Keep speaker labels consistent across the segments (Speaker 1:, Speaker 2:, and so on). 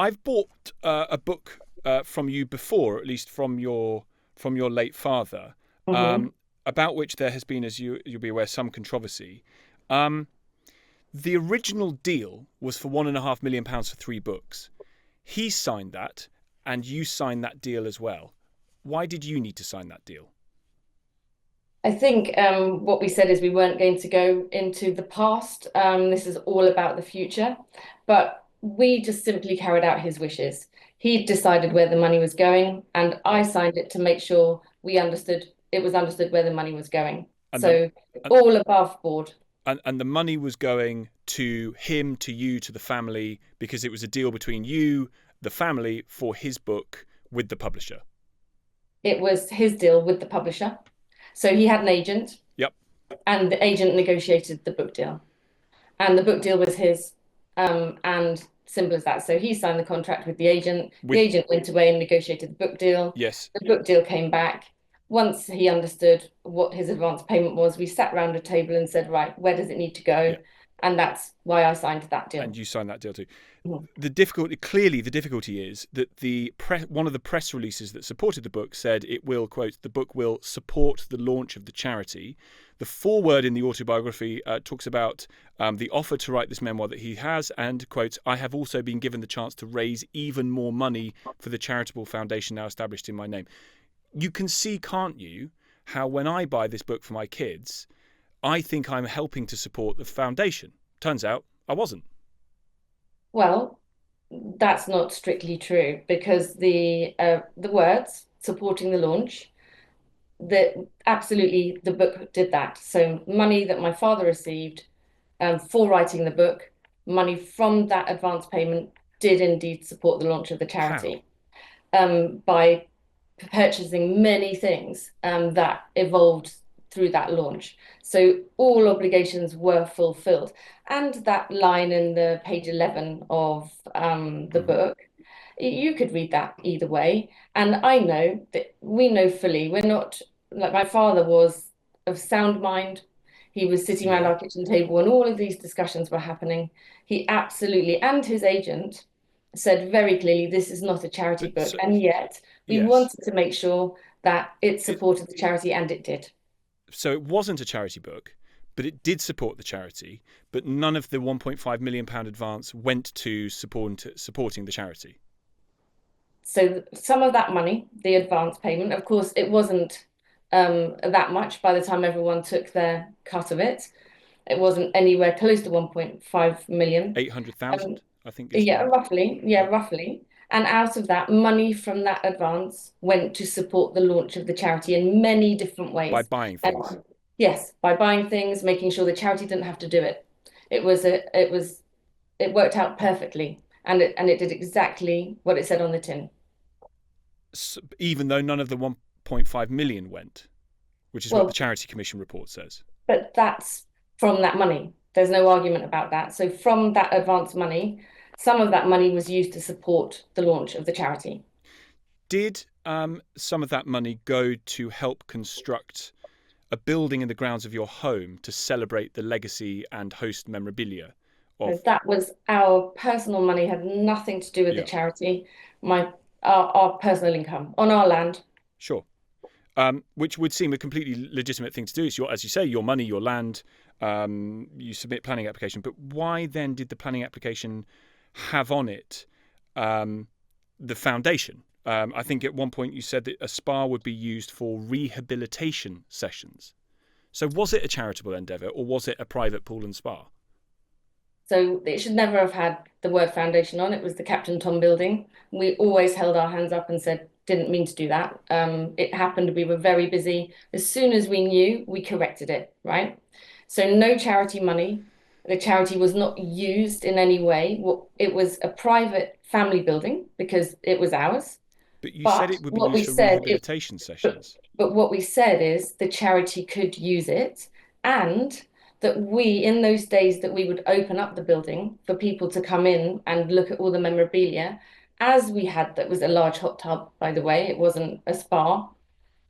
Speaker 1: I've bought a book from you before, at least from your late father,
Speaker 2: Hmm.
Speaker 1: about which there has been, as you'll be aware, some controversy. Um, the original deal was for £1.5 million for 3 books. He signed that, and you signed that deal as well. Why did you need to sign that deal?
Speaker 2: I think what we said is we weren't going to go into the past. This is all about the future. But we just simply carried out his wishes. He decided where the money was going, and I
Speaker 1: Right.
Speaker 2: signed it to make sure we understood it was understood where the money was going.
Speaker 1: And the
Speaker 2: So
Speaker 1: and,
Speaker 2: all above board.
Speaker 1: and the money was going to him, to you, to the family, because it was a deal between you, the family, for his book with the publisher.
Speaker 2: It was his deal with the publisher. So he had an agent,
Speaker 1: Yep.
Speaker 2: and the agent negotiated the book deal. And the book deal was his, and simple as that. So he signed the contract with the agent. The
Speaker 1: With
Speaker 2: agent went away and negotiated the book deal.
Speaker 1: yes.
Speaker 2: The book deal came back. Once he understood what his advance payment was, we sat round a table and said, right, where does it need to go?
Speaker 1: Yeah.
Speaker 2: And that's why I signed that
Speaker 1: And
Speaker 2: deal.
Speaker 1: you signed that deal too.
Speaker 2: Mhm.
Speaker 1: The difficulty is that one of the press releases that supported the book said it will, quote, the book will support the launch of the charity. The foreword in the autobiography talks about the offer to write this memoir that he has, and, quote, I have also been given the chance to raise even more money for the charitable foundation now established in my name. You can see, can't you, how when I buy this book for my kids, I think I'm helping to support the foundation. Turns out I wasn't.
Speaker 2: Well, that's not strictly true because the words supporting the launch, that absolutely the book did that. So money that my father received for writing the book, money from that advance payment did indeed support the launch of the
Speaker 1: How?
Speaker 2: charity by purchasing many things that evolved through that launch. So all obligations were fulfilled. And that line in the page 11 of the
Speaker 1: Hmm.
Speaker 2: book, you could read that either way. And I know that we know fully, we're not like my father was of sound mind. He was sitting around
Speaker 1: Yeah.
Speaker 2: our kitchen table when all of these discussions were happening. He absolutely, and his agent said very clearly, this is not a charity
Speaker 1: But
Speaker 2: book.
Speaker 1: so,
Speaker 2: And yet we
Speaker 1: yes,
Speaker 2: wanted to make sure that it
Speaker 1: it
Speaker 2: supported the charity, and it did.
Speaker 1: so it wasn't a charity book, but it did support the charity. But none of the £1.5 million advance went to supporting the charity.
Speaker 2: So some of that money, the advance payment, of course, it wasn't that much by the time everyone took their cut of it. It wasn't anywhere close to 1.5 million. Um,
Speaker 1: 800,000, I think, is
Speaker 2: yeah,
Speaker 1: the
Speaker 2: roughly. Yeah,
Speaker 1: yeah.
Speaker 2: roughly. And out of that, money from that advance went to support the launch of the charity in many different
Speaker 1: By
Speaker 2: ways.
Speaker 1: buying
Speaker 2: And
Speaker 1: things.
Speaker 2: yes, by buying things, making sure the charity didn't have to do it. It worked out perfectly, and it did exactly what it said on the tin.
Speaker 1: Even though none of the 1.5 million went, which is what the
Speaker 2: Well,
Speaker 1: Charity Commission report says.
Speaker 2: but that's from that money. There's no argument about that. So from that advance money, some of that money was used to support the launch of the charity.
Speaker 1: Did some of that money go to help construct a building in the grounds of your home to celebrate the legacy and host memorabilia
Speaker 2: So
Speaker 1: of?
Speaker 2: that was our personal money, had nothing to do with the
Speaker 1: Yeah,
Speaker 2: charity. My our personal income on our land.
Speaker 1: sure. Which would seem a completely legitimate thing to do. It's your, as you say, your money, your land. You submit planning application, but why then did the planning application have on it um, the foundation? I think at one point you said that a spa would be used for rehabilitation sessions. So was it a charitable endeavour or was it a private pool and spa?
Speaker 2: So it should never have had the word foundation on it. It was the Captain Tom building. We always held our hands up and said, didn't mean to do that. It happened, we were very busy. As soon as we knew, we corrected it, right? So no charity money. The charity was not used in any way. It was a private family building because it was ours.
Speaker 1: But you said
Speaker 2: But
Speaker 1: it would be
Speaker 2: what
Speaker 1: used
Speaker 2: we
Speaker 1: for
Speaker 2: said is,
Speaker 1: rehabilitation
Speaker 2: but,
Speaker 1: sessions.
Speaker 2: but what we said is the charity could use it, and that we, in those days that we would open up the building for people to come in and look at all the memorabilia, as we had, that was a large hot tub, by the way, it wasn't a spa,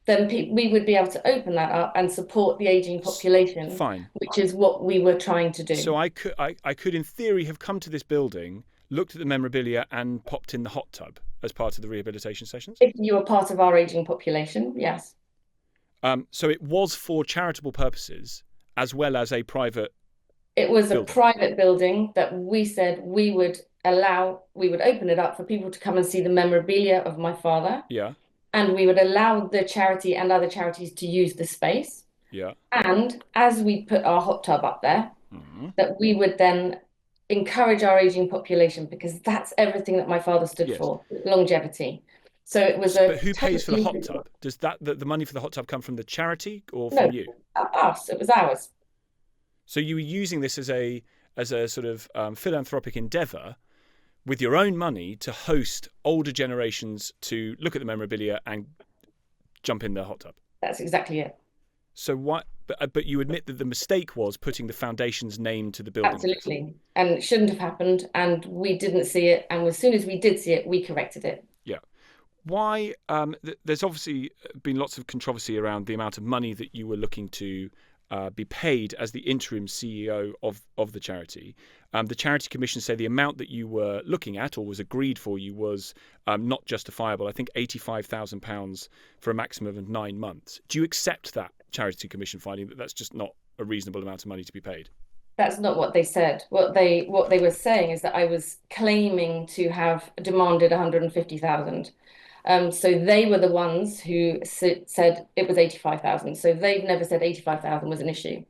Speaker 2: then we would be able to open that up and support the aging population,
Speaker 1: Fine.
Speaker 2: which is what we were trying to do.
Speaker 1: So I could in theory have come to this building, looked at the memorabilia and popped in the hot tub as part of the rehabilitation sessions?
Speaker 2: If you were part of our aging population, yes.
Speaker 1: So it was for charitable purposes as well as a private
Speaker 2: It was a
Speaker 1: building.
Speaker 2: private building that we said we would open it up for people to come and see the memorabilia of my father.
Speaker 1: Yeah.
Speaker 2: And we would allow the charity and other charities to use the space.
Speaker 1: Yeah.
Speaker 2: And as we put our hot tub up there,
Speaker 1: Mm-hmm.
Speaker 2: that we would then encourage our aging population, because that's everything that my father stood
Speaker 1: Yes.
Speaker 2: for, longevity. So it was
Speaker 1: But who pays for the hot tub? Does the money for the hot tub come from the charity or from you?
Speaker 2: Us. It was ours.
Speaker 1: So you were using this as a sort of philanthropic endeavour with your own money to host older generations to look at the memorabilia and jump in the hot tub.
Speaker 2: That's exactly it.
Speaker 1: So what? But you admit that the mistake was putting the foundation's name to the building.
Speaker 2: Absolutely. And it shouldn't have happened. And we didn't see it. And as soon as we did see it, we corrected it.
Speaker 1: Yeah. Why? There's obviously been lots of controversy around the amount of money that you were looking to be paid as the interim CEO of the charity. The Charity Commission say the amount that you were looking at or was agreed for you was not justifiable. I think £85,000 for a maximum of 9 months. Do you accept that Charity Commission finding that that's just not a reasonable amount of money to be paid?
Speaker 2: That's not what they said. What they were saying is that I was claiming to have demanded 150,000. So they were the ones who said it was 85,000. So they've never said 85,000 was an issue,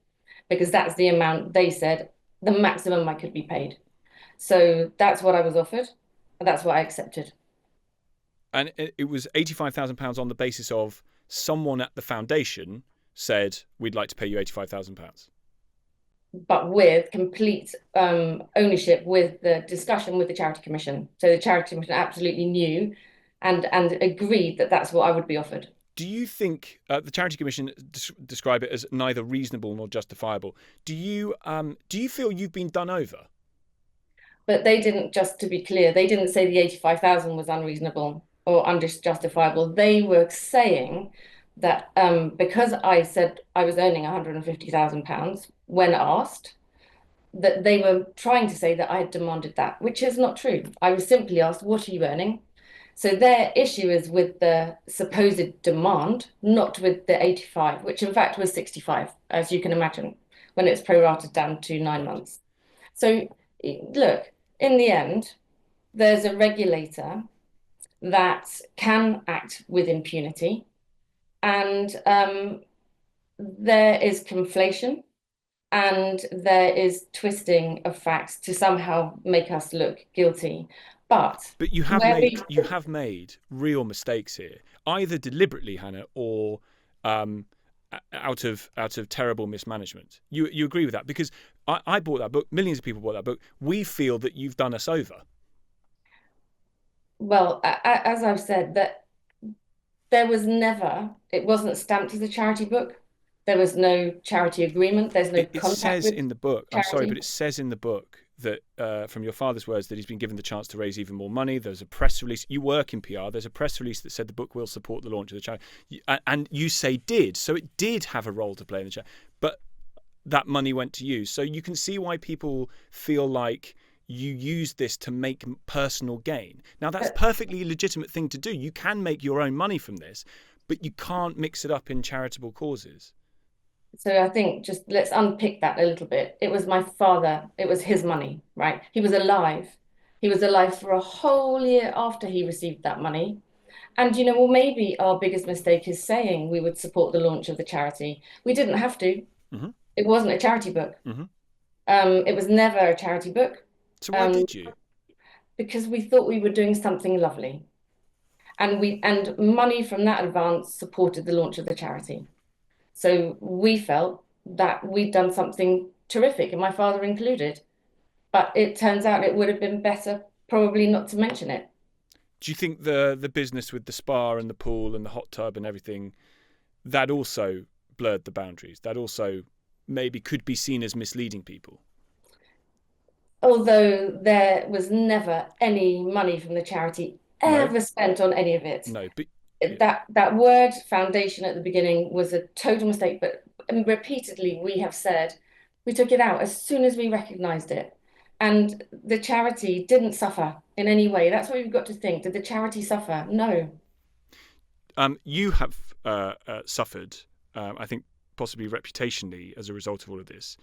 Speaker 2: because that's the amount they said the maximum I could be paid. So that's what I was offered, and that's what I accepted.
Speaker 1: And it was £85,000 on the basis of someone at the foundation said, we'd like to pay you £85,000.
Speaker 2: But with complete ownership, with the discussion with the Charity Commission. So the Charity Commission absolutely knew and agreed that that's what I would be offered.
Speaker 1: Do you think the Charity Commission describe it as neither reasonable nor justifiable? Do you feel you've been done over?
Speaker 2: But they didn't, just to be clear, they didn't say the 85,000 was unreasonable or unjustifiable. They were saying that because I said I was earning £150,000 when asked, that they were trying to say that I had demanded that, which is not true. I was simply asked, what are you earning? So their issue is with the supposed demand, not with the 85, which in fact was 65, as you can imagine, when it's prorated down to 9 months. So look, in the end, there's a regulator that can act with impunity, and there is conflation and there is twisting of facts to somehow make us look guilty. But
Speaker 1: you have made real mistakes here, either deliberately, Hannah, or out of terrible mismanagement. You agree with that? Because I bought that book. Millions of people bought that book. We feel that you've done us over.
Speaker 2: Well, as I've said, that there was never, it wasn't stamped as a charity book. There was no charity agreement. There's no
Speaker 1: contact. It says in the book.
Speaker 2: Charity.
Speaker 1: I'm sorry, but it says in the book that from your father's words that he's been given the chance to raise even more money. There's a press release. You work in PR. There's a press release that said the book will support the launch of the charity, and you say did. So it did have a role to play in the charity, but that money went to you. So you can see why people feel like you use this to make personal gain. Now, that's a perfectly legitimate thing to do. You can make your own money from this, but you can't mix it up in charitable causes.
Speaker 2: So I think just let's unpick that a little bit. It was my father. It was his money, right? He was alive. He was alive for a whole year after he received that money. And, well, maybe our biggest mistake is saying we would support the launch of the charity. We didn't have to.
Speaker 1: Mm-hmm.
Speaker 2: It wasn't a charity book.
Speaker 1: Mm-hmm.
Speaker 2: It was never a charity book.
Speaker 1: So why did you?
Speaker 2: Because we thought we were doing something lovely. And money from that advance supported the launch of the charity. So we felt that we'd done something terrific, and my father included. But it turns out it would have been better probably not to mention it.
Speaker 1: Do you think the business with the spa and the pool and the hot tub and everything, that also blurred the boundaries? That also maybe could be seen as misleading people?
Speaker 2: Although there was never any money from the charity ever spent on any of it.
Speaker 1: No, but
Speaker 2: that word foundation at the beginning was a total mistake, but repeatedly we have said we took it out as soon as we recognized it, And the charity didn't suffer in any way. That's what we've got to think. Did the charity suffer? No.
Speaker 1: You have suffered, I think, possibly reputationally as a result of all of this.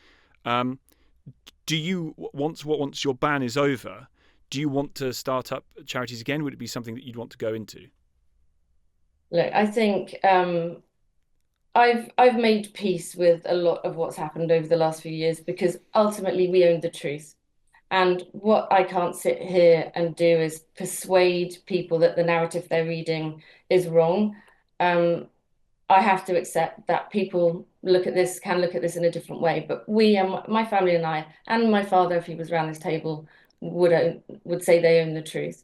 Speaker 1: Do you, once your ban is over, do you want to start up charities again? Would it be something that you'd want to go into?
Speaker 2: Look, I think I've made peace with a lot of what's happened over the last few years because ultimately we own the truth. And what I can't sit here and do is persuade people that the narrative they're reading is wrong. I have to accept that people can look at this in a different way. But we and my family and I, and my father, if he was around this table, would say they own the truth.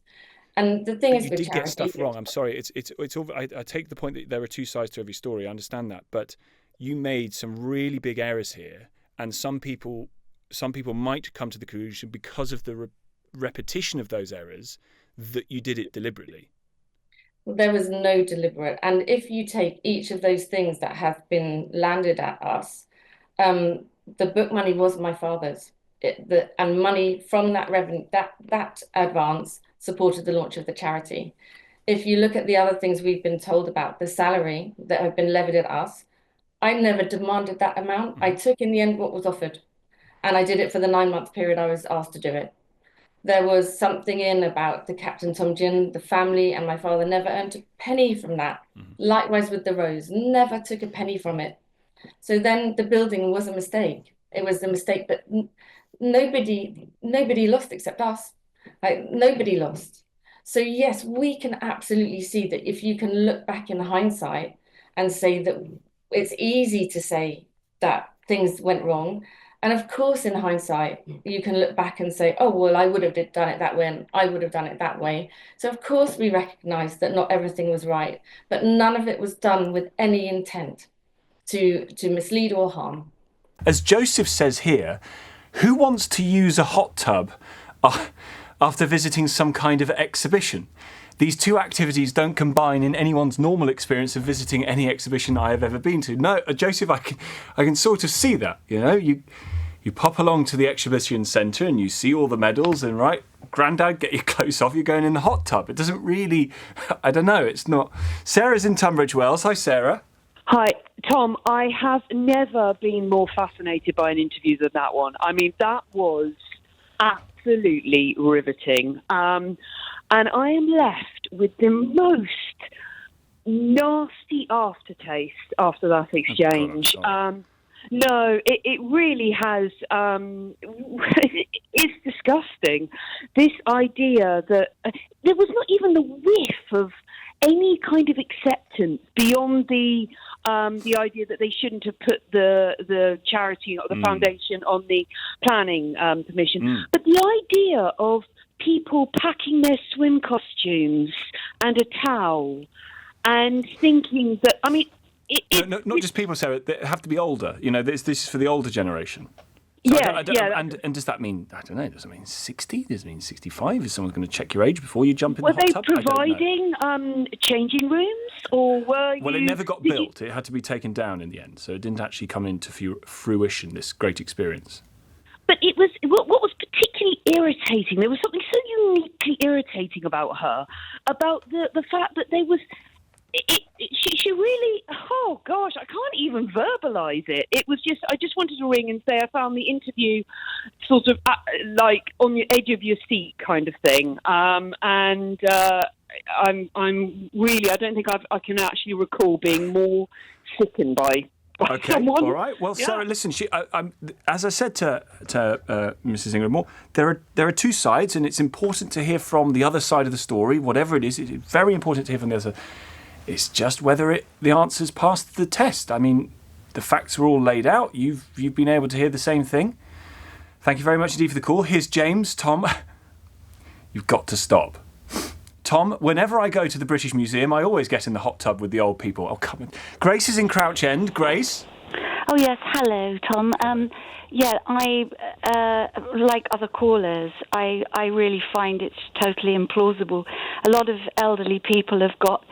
Speaker 2: And the thing
Speaker 1: But
Speaker 2: is
Speaker 1: you
Speaker 2: with
Speaker 1: did get
Speaker 2: charity,
Speaker 1: stuff wrong. I'm sorry. It's all. I take the point that there are two sides to every story. I understand that, but you made some really big errors here, and some people might come to the conclusion because of the repetition of those errors that you did it deliberately.
Speaker 2: there was no deliberate. And if you take each of those things that have been landed at us, the book money was my father's. And money from that revenue, that advance supported the launch of the charity. If you look at the other things we've been told about, the salary that have been levied at us, I never demanded that amount. I took in the end what was offered, and I did it for the 9 month period I was asked to do it. There was something in about the Captain Tom Gin, the family, and my father never earned a penny from that. Likewise with the Rose, never took a penny from it. So then the building was a mistake. It was a mistake, but nobody lost except us. Like nobody lost. So yes, we can absolutely see that if you can look back in hindsight and say that it's easy to say that things went wrong. And of course, in hindsight, you can look back and say, oh, well, I would have done it that way and I would have done it that way. So of course, we recognize that not everything was right, but none of it was done with any intent to mislead or harm.
Speaker 1: As Joseph says here, who wants to use a hot tub after visiting some kind of exhibition? These two activities don't combine in anyone's normal experience of visiting any exhibition I have ever been to. No, Joseph, I can sort of see that. You know, you pop along to the exhibition centre and you see all the medals and right, Grandad, get your clothes off, you're going in the hot tub. It doesn't really, I don't know, it's not. Sarah's in Tunbridge Wells. Hi, Sarah.
Speaker 3: Hi, Tom. I have never been more fascinated by an interview than that one. I mean, that was absolutely riveting. And I am left with the most nasty aftertaste after that exchange. No, it really has. It's disgusting. This idea that there was not even the whiff of any kind of acceptance beyond the idea that they shouldn't have put the charity or the foundation on the planning permission. But the idea of people packing their swim costumes and a towel and thinking that, I mean...
Speaker 1: not just people, Sarah, they have to be older. You know, this is for the older generation. So and does that mean, I don't know, does it mean 60? Does it mean 65? Is someone going to check your age before you jump in the hot tub?
Speaker 3: Were they providing changing rooms, or were you...
Speaker 1: Well, it never got built. It had to be taken down in the end, so it didn't actually come into fruition, this great experience.
Speaker 3: But it was what was particularly irritating. There was something so uniquely irritating about her, about the fact that there was... She really, oh gosh, I can't even verbalise it. It was just, I just wanted to ring and say I found the interview sort of like on the edge of your seat kind of thing. I'm really, I don't think I can actually recall being more sickened by someone.
Speaker 1: All right. Well, yeah. Sarah, listen, as I said to Mrs. Ingram-Moore, there are two sides, and it's important to hear from the other side of the story, whatever it is. It's very important to hear from the other side. It's just whether the answers passed the test. I mean, the facts are all laid out. You've been able to hear the same thing. Thank you very much indeed for the call. Here's James. Tom, you've got to stop. Tom, whenever I go to the British Museum, I always get in the hot tub with the old people. Oh, come on. Grace is in Crouch End. Grace?
Speaker 4: Oh, yes. Hello, Tom. I, like other callers, I really find it's totally implausible. A lot of elderly people have got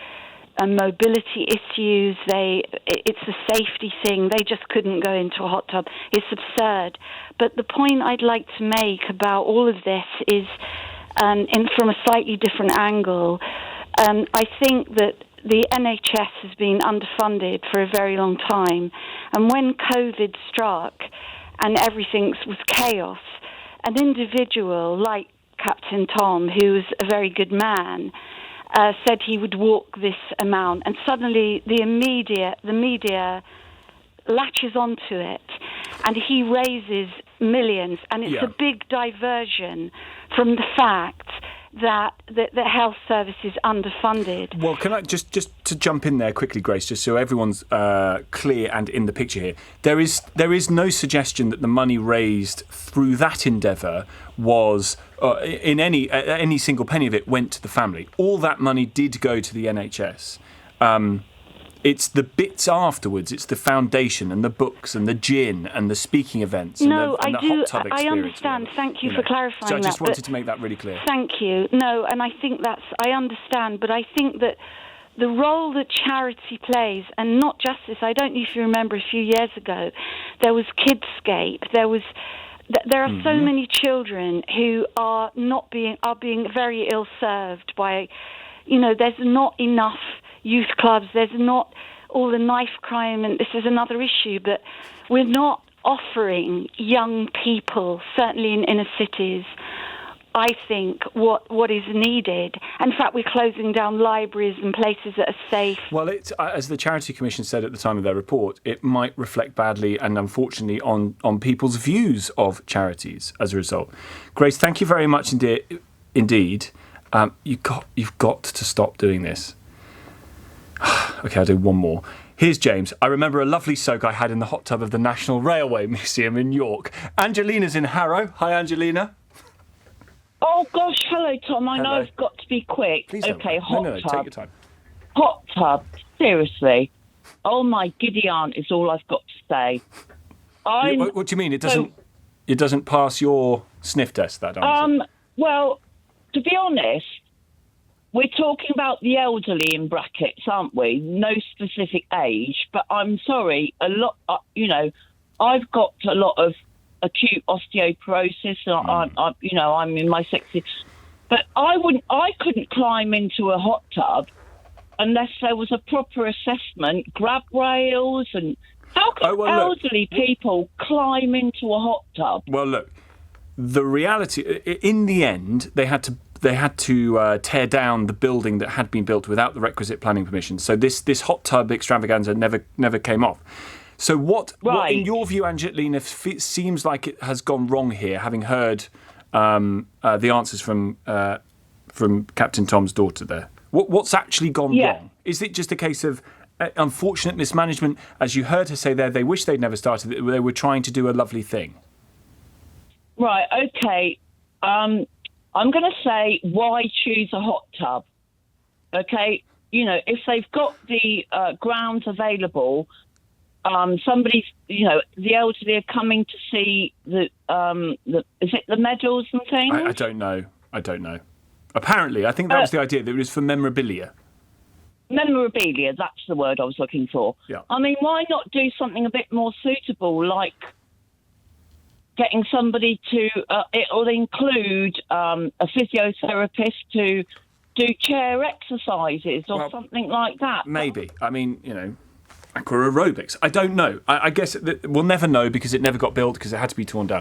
Speaker 4: and mobility issues. It's a safety thing. They just couldn't go into a hot tub. It's absurd. But the point I'd like to make about all of this is, from a slightly different angle, I think that the NHS has been underfunded for a very long time. And when COVID struck and everything was chaos, an individual like Captain Tom, who was a very good man, said he would walk this amount. And suddenly the media latches onto it, and he raises millions. And it's a big diversion from the fact that the health service is underfunded.
Speaker 1: Well, can I just to jump in there quickly, Grace, just so everyone's clear and in the picture here. There is no suggestion that the money raised through that endeavour was in any single penny of it went to the family. All that money did go to the NHS. It's the bits afterwards. It's the foundation and the books and the gin and the speaking events and the hot tub experience.
Speaker 4: I understand. Thank you for clarifying that.
Speaker 1: So I just wanted to make that really clear.
Speaker 4: Thank you. No, and I think I understand, but I think that the role that charity plays, and not just this, I don't know if you remember a few years ago, there was Kidscape, there are so many children who are being very ill served by, there's not enough youth clubs, there's not all the knife crime, and this is another issue, but we're not offering young people, certainly in inner cities, I think, what is needed. In fact, we're closing down libraries and places that are safe.
Speaker 1: Well, it's, as the Charity Commission said at the time of their report, it might reflect badly and unfortunately on people's views of charities as a result. Grace, thank you very much indeed. You've got to stop doing this. Okay, I'll do one more. Here's James. I remember a lovely soak I had in the hot tub of the National Railway Museum in York. Angelina's in Harrow. Hi, Angelina.
Speaker 5: Oh, gosh. Hello, Tom. I know
Speaker 1: Hello.
Speaker 5: I've got to be quick.
Speaker 1: Please
Speaker 5: okay,
Speaker 1: don't.
Speaker 5: hot
Speaker 1: No,
Speaker 5: tub.
Speaker 1: take your time.
Speaker 5: Hot tub. Seriously. Oh, my giddy aunt is all I've got to say.
Speaker 1: What do you mean? It doesn't pass your sniff test, that answer?
Speaker 5: Well, to be honest, we're talking about the elderly in brackets, aren't we? No specific age, but I'm sorry, a lot. I've got a lot of acute osteoporosis. I'm in my 60s, but I couldn't climb into a hot tub unless there was a proper assessment, grab rails, and how can elderly people climb into a hot tub?
Speaker 1: Well, look, the reality, in the end, they had to tear down the building that had been built without the requisite planning permission. So this hot tub extravaganza never came off. So what in your view, Angelina, seems like it has gone wrong here, having heard the answers from Captain Tom's daughter there? What's actually gone wrong? Is it just a case of unfortunate mismanagement? As you heard her say there, they wish they'd never started it. They were trying to do a lovely thing.
Speaker 5: Right, okay. I'm going to say, why choose a hot tub? Okay, if they've got the grounds available, somebody's, the elderly are coming to see is it the medals and things?
Speaker 1: I don't know. Apparently, I think that was the idea, that it was for memorabilia.
Speaker 5: Memorabilia, that's the word I was looking for.
Speaker 1: Yeah.
Speaker 5: I mean, why not do something a bit more suitable, like getting somebody to, it'll include a physiotherapist to do chair exercises or something like that.
Speaker 1: Maybe. I mean, aqua aerobics. I don't know. I guess we'll never know because it never got built because it had to be torn down.